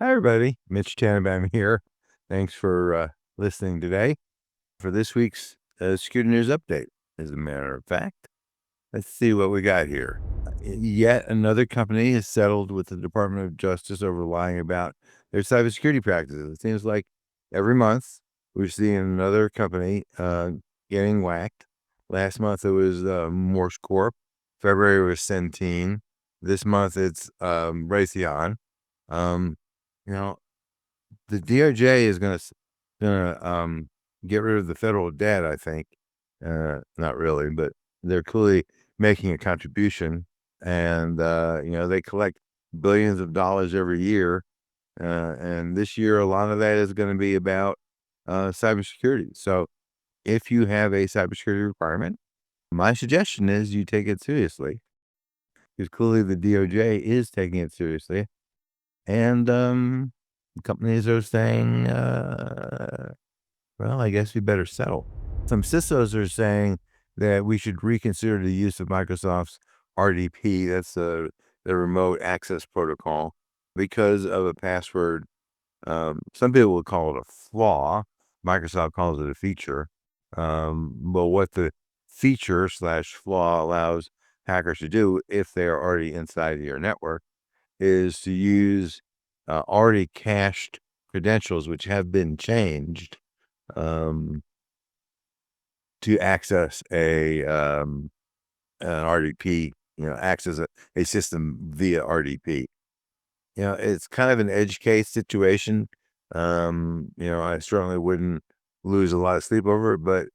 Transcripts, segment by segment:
Hi, everybody. Mitch Tannenbaum here. Thanks for listening today for this week's Security News Update. As a matter of fact, let's see what we got here. Yet another company has settled with the Department of Justice over lying about their cybersecurity practices. It seems like every month we're seeing another company getting whacked. Last month it was Morse Corp. February was Centene. This month it's Raytheon. Um, you know, the DOJ is gonna get rid of the federal debt, I think. Not really, but they're clearly making a contribution, and they collect billions of dollars every year, and this year a lot of that is going to be about cybersecurity. So, if you have a cybersecurity requirement, my suggestion is you take it seriously, because clearly the DOJ is taking it seriously. And companies are saying, well, I guess we better settle. Some CISOs are saying that we should reconsider the use of Microsoft's RDP, that's the remote access protocol, because of a password. Some people would call it a flaw. Microsoft calls it a feature. But what the feature/flaw allows hackers to do if they are already inside your network is to use already cached credentials, which have been changed, to access an RDP, access a system via RDP. It's kind of an edge case situation. I certainly wouldn't lose a lot of sleep over it, but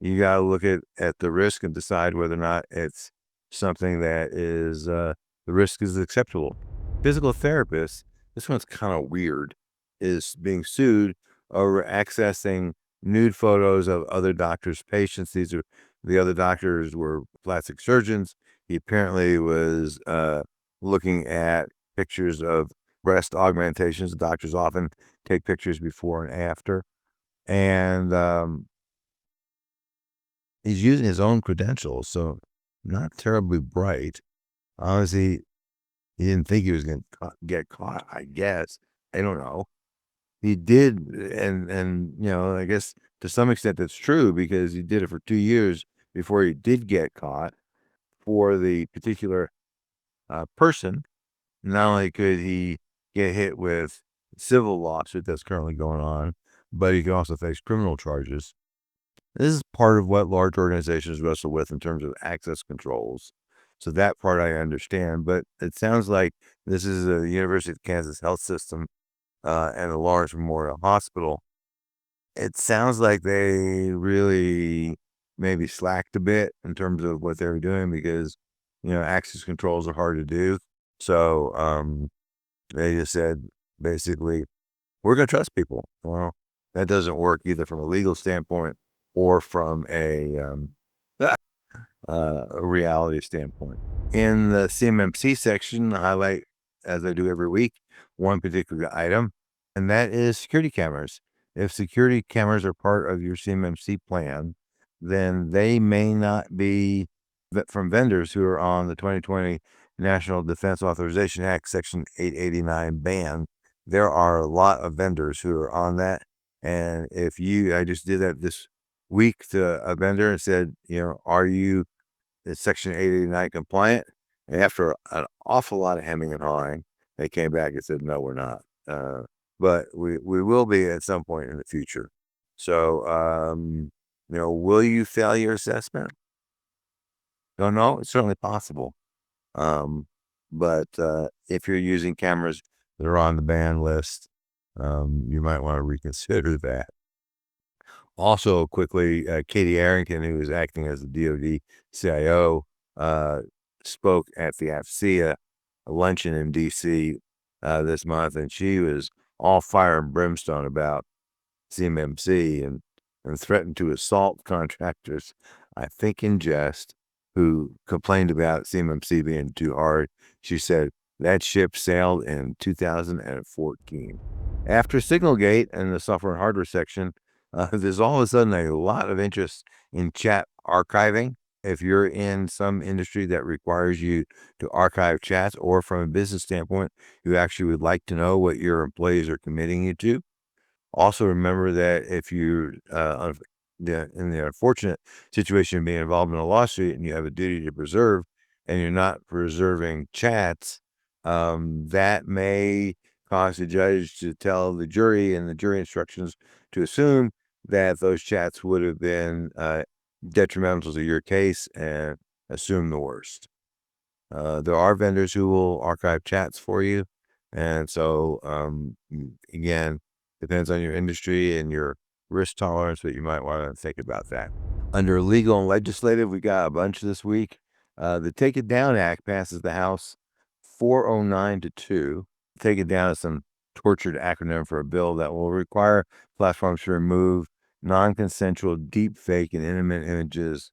you got to look at the risk and decide whether or not it's something that is, the risk is acceptable. Physical therapists, this one's kind of weird, is being sued over accessing nude photos of other doctors' patients. The other doctors were plastic surgeons. He apparently was looking at pictures of breast augmentations. Doctors often take pictures before and after. And he's using his own credentials, so not terribly bright. Honestly, he didn't think he was going to get caught, I guess. I don't know. He did, and I guess to some extent that's true, because he did it for 2 years before he did get caught for the particular person. Not only could he get hit with civil lawsuit that's currently going on, but he can also face criminal charges. This is part of what large organizations wrestle with in terms of access controls. So that part I understand, but it sounds like this is a University of Kansas health system and a Lawrence Memorial Hospital. It sounds like they really maybe slacked a bit in terms of what they were doing, because, access controls are hard to do. So they just said, basically, we're going to trust people. Well, that doesn't work either from a legal standpoint or from a reality standpoint. In the CMMC section, I highlight, as I do every week, one particular item, and that is security cameras. If security cameras are part of your CMMC plan, then they may not be from vendors who are on the 2020 National Defense Authorization Act Section 889 ban. There are a lot of vendors who are on that. And I just did that this week to a vendor and said, are you Section 889 compliant? And after an awful lot of hemming and hawing, they came back and said, no, we're not. But we will be at some point in the future. So, will you fail your assessment? Don't know. It's certainly possible. But if you're using cameras that are on the ban list, you might want to reconsider that. Also, quickly, Katie Arrington, who is acting as the DOD CIO, spoke at the AFCEA luncheon in D.C. This month, and she was all fire and brimstone about CMMC and threatened to assault contractors, I think in jest, who complained about CMMC being too hard. She said that ship sailed in 2014. After Signalgate and the software and hardware section, there's all of a sudden a lot of interest in chat archiving. if you're in some industry that requires you to archive chats, or from a business standpoint, you actually would like to know what your employees are committing you to. Also remember that if you're in the unfortunate situation of being involved in a lawsuit and you have a duty to preserve and you're not preserving chats, that may cause the judge to tell the jury and the jury instructions to assume that those chats would have been detrimental to your case and assume the worst. There are vendors who will archive chats for you. And so, again, depends on your industry and your risk tolerance, but you might want to think about that. Under legal and legislative, we got a bunch this week. The Take It Down Act passes the House 409 to 2. Take It Down is some tortured acronym for a bill that will require platforms to remove non-consensual deepfake and intimate images.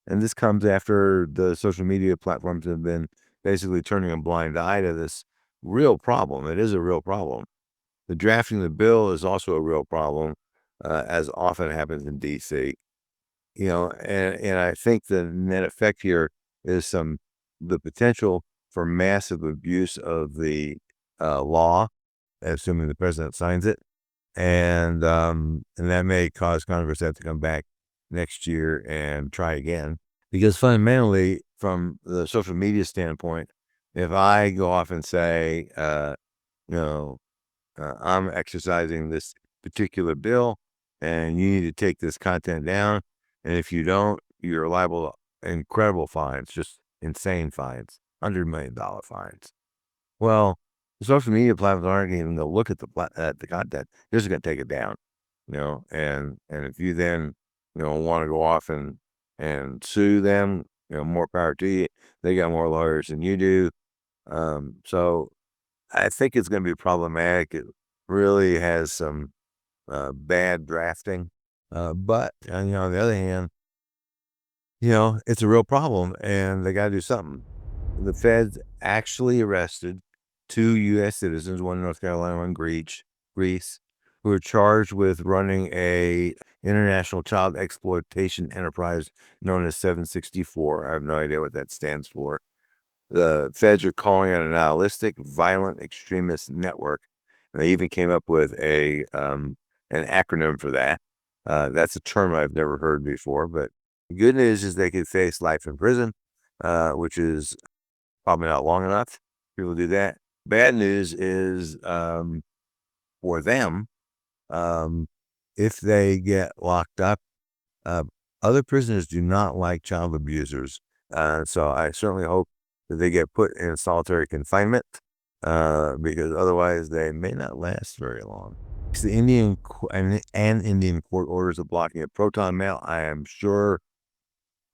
And this comes after the social media platforms have been basically turning a blind eye to this real problem. It is a real problem. The drafting of the bill is also a real problem, as often happens in D.C. And I think the net effect here is the potential for massive abuse of the law, assuming the president signs it, and that may cause Congress to have to come back next year and try again. Because fundamentally, from the social media standpoint, if I go off and say, I'm exercising this particular bill and you need to take this content down, and if you don't, you're liable to incredible fines, just insane fines, $100 million fines. Well, the social media platforms aren't even going to look at the content. They're just going to take it down, and if you then, want to go off and sue them, more power to you. They got more lawyers than you do. So I think it's going to be problematic. It really has some bad drafting. But on the other hand, it's a real problem and they got to do something. The feds actually arrested 2 U.S. citizens, one in North Carolina, one in Greece, who are charged with running a international child exploitation enterprise known as 764. I have no idea what that stands for. The feds are calling it a nihilistic, violent extremist network. And they even came up with an acronym for that. That's a term I've never heard before, but the good news is they could face life in prison, which is probably not long enough. People do that. Bad news is for them, if they get locked up, other prisoners do not like child abusers. So I certainly hope that they get put in solitary confinement, because otherwise they may not last very long. The Indian court orders of blocking of Proton mail. I am sure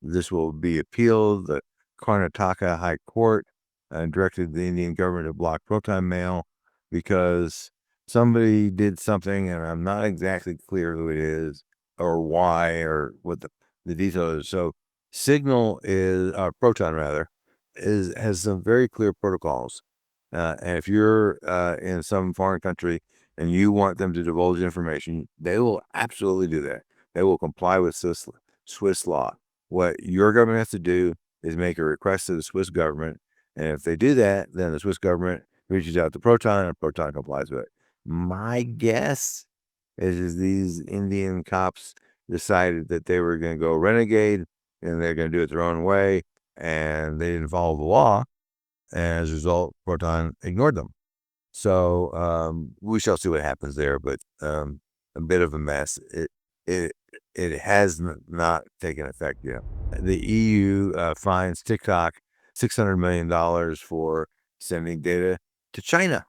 this will be appealed. The Karnataka High Court directed the Indian government to block Proton mail because somebody did something, and I'm not exactly clear who it is or why or what the details is. So Signal is, Proton rather, has some very clear protocols. And if you're in some foreign country and you want them to divulge information, they will absolutely do that. They will comply with Swiss law. What your government has to do is make a request to the Swiss government. And if they do that, then the Swiss government reaches out to Proton and Proton complies with it. My guess is these Indian cops decided that they were going to go renegade and they're going to do it their own way. And they didn't follow the law. And as a result, Proton ignored them. So we shall see what happens there, but a bit of a mess. It has not taken effect yet. The EU fines TikTok $600 million for sending data to China.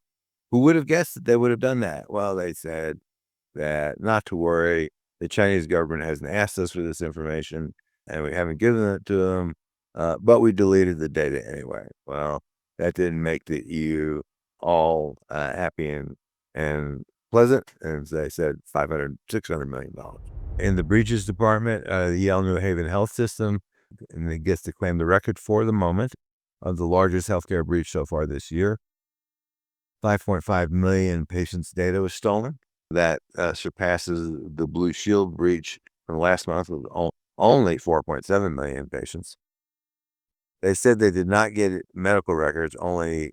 Who would have guessed that they would have done that? Well, they said that not to worry. The Chinese government hasn't asked us for this information, and we haven't given it to them, but we deleted the data anyway. Well, that didn't make the EU all happy and pleasant, and they said $600 million. In the breaches department, the Yale New Haven Health System, and it gets to claim the record for the moment of the largest healthcare breach so far this year. 5.5 million patients' data was stolen. That surpasses the Blue Shield breach from last month with only 4.7 million patients. They said they did not get medical records, only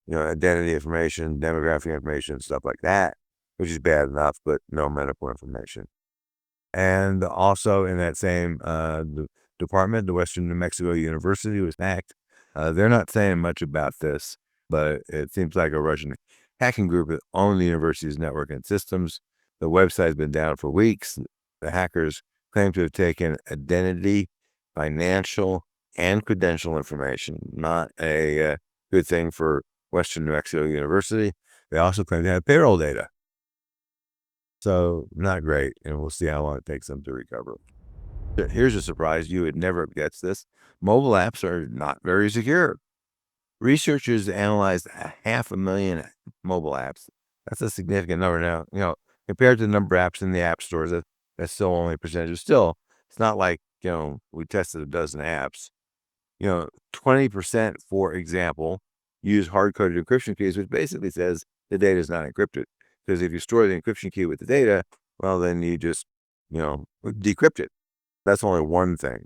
identity information, demographic information, stuff like that, which is bad enough, but no medical information. And also in that same department, the Western New Mexico University was hacked. They're not saying much about this, but it seems like a Russian hacking group that owned the university's network and systems. The website's been down for weeks. The hackers claim to have taken identity, financial, and credential information, not a good thing for Western New Mexico University. They also claim to have payroll data. So not great, and we'll see how long it takes them to recover. Here's a surprise. You would never have guessed this. Mobile apps are not very secure. Researchers analyzed 500,000 mobile apps. That's a significant number now. Compared to the number of apps in the app stores, that's still only a percentage. Still, it's not like, we tested a dozen apps. 20%, for example, use hard-coded encryption keys, which basically says the data is not encrypted. Because if you store the encryption key with the data, well, then you just, decrypt it. That's only one thing.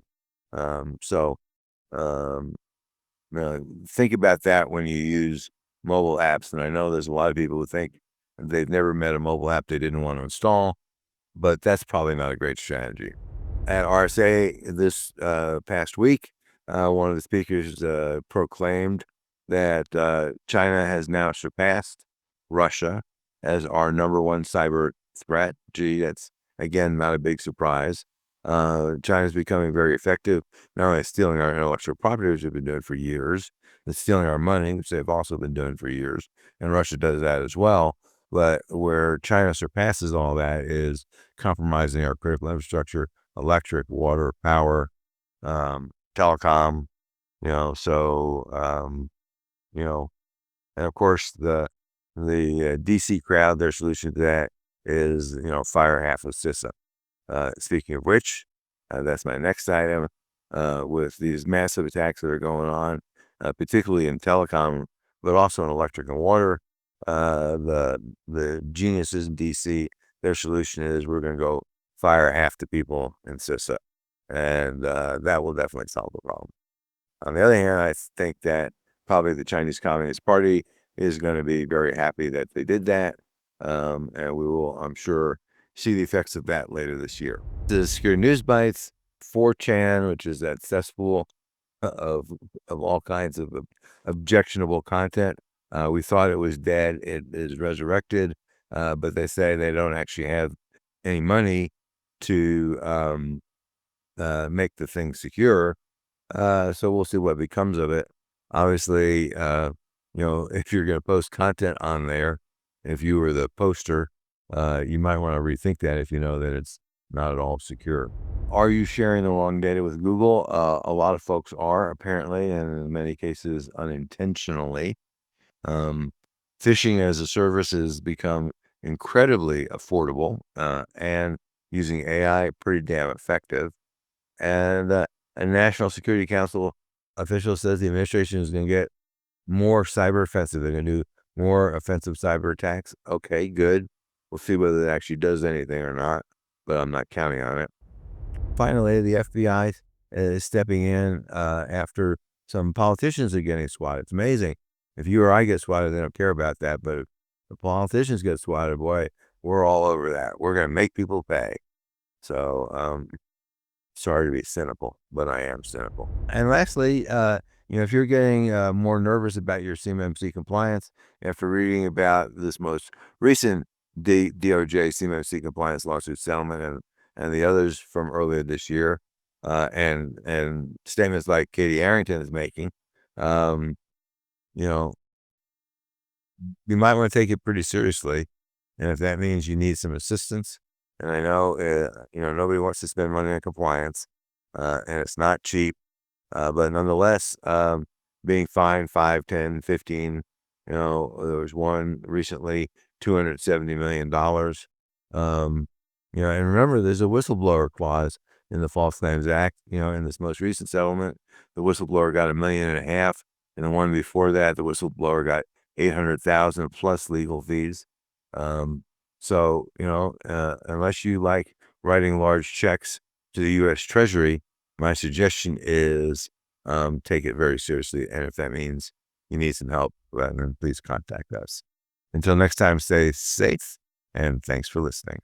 Think about that when you use mobile apps. And I know there's a lot of people who think they've never met a mobile app they didn't want to install, but that's probably not a great strategy. At RSA this past week, one of the speakers proclaimed that China has now surpassed Russia as our number one cyber threat. Gee, that's, again, not a big surprise. China's becoming very effective, not only stealing our intellectual property, which they've been doing for years, but stealing our money, which they've also been doing for years, and Russia does that as well. But where China surpasses all that is compromising our critical infrastructure, electric, water, power, telecom, and of course the DC crowd, their solution to that is, fire half of CISA. Speaking of which, that's my next item. With these massive attacks that are going on, particularly in telecom, but also in electric and water, the geniuses in DC, their solution is we're going to go fire half the people in CISA, and that will definitely solve the problem. On the other hand, I think that probably the Chinese Communist Party is going to be very happy that they did that, and we will, I'm sure, see the effects of that later this year. The Secure News Bites, 4chan, which is that cesspool of all kinds of objectionable content. We thought it was dead. It is resurrected, but they say they don't actually have any money to make the thing secure. So we'll see what becomes of it. Obviously, if you're going to post content on there, if you were the poster, you might want to rethink that if you know that it's not at all secure. Are you sharing the wrong data with Google? A lot of folks are, apparently, and in many cases unintentionally. Phishing-as-a-Service has become incredibly affordable, and using AI pretty damn effective. And a National Security Council official says the administration is going to get more cyber offensive. They're going to do more offensive cyber attacks. Okay, good. We'll see whether it actually does anything or not, but I'm not counting on it. Finally, the FBI is stepping in after some politicians are getting swatted. It's amazing. If you or I get swatted, they don't care about that. But if the politicians get swatted, boy, we're all over that. We're going to make people pay. So, sorry to be cynical, but I am cynical. And lastly, if you're getting more nervous about your CMMC compliance after reading about this most recent DOJ CMMC compliance lawsuit settlement and the others from earlier this year, and statements like Katie Arrington is making, you might want to take it pretty seriously. And if that means you need some assistance, and I know, nobody wants to spend money on compliance, and it's not cheap, but nonetheless, being fined 5, 10, 15, there was one recently, $270 million. And remember, there's a whistleblower clause in the False Claims Act. In this most recent settlement, the whistleblower got $1.5 million, and the one before that, the whistleblower got $800,000 plus legal fees. So, unless you like writing large checks to the U.S. Treasury, my suggestion is take it very seriously. And if that means you need some help, then please contact us. Until next time, stay safe, and thanks for listening.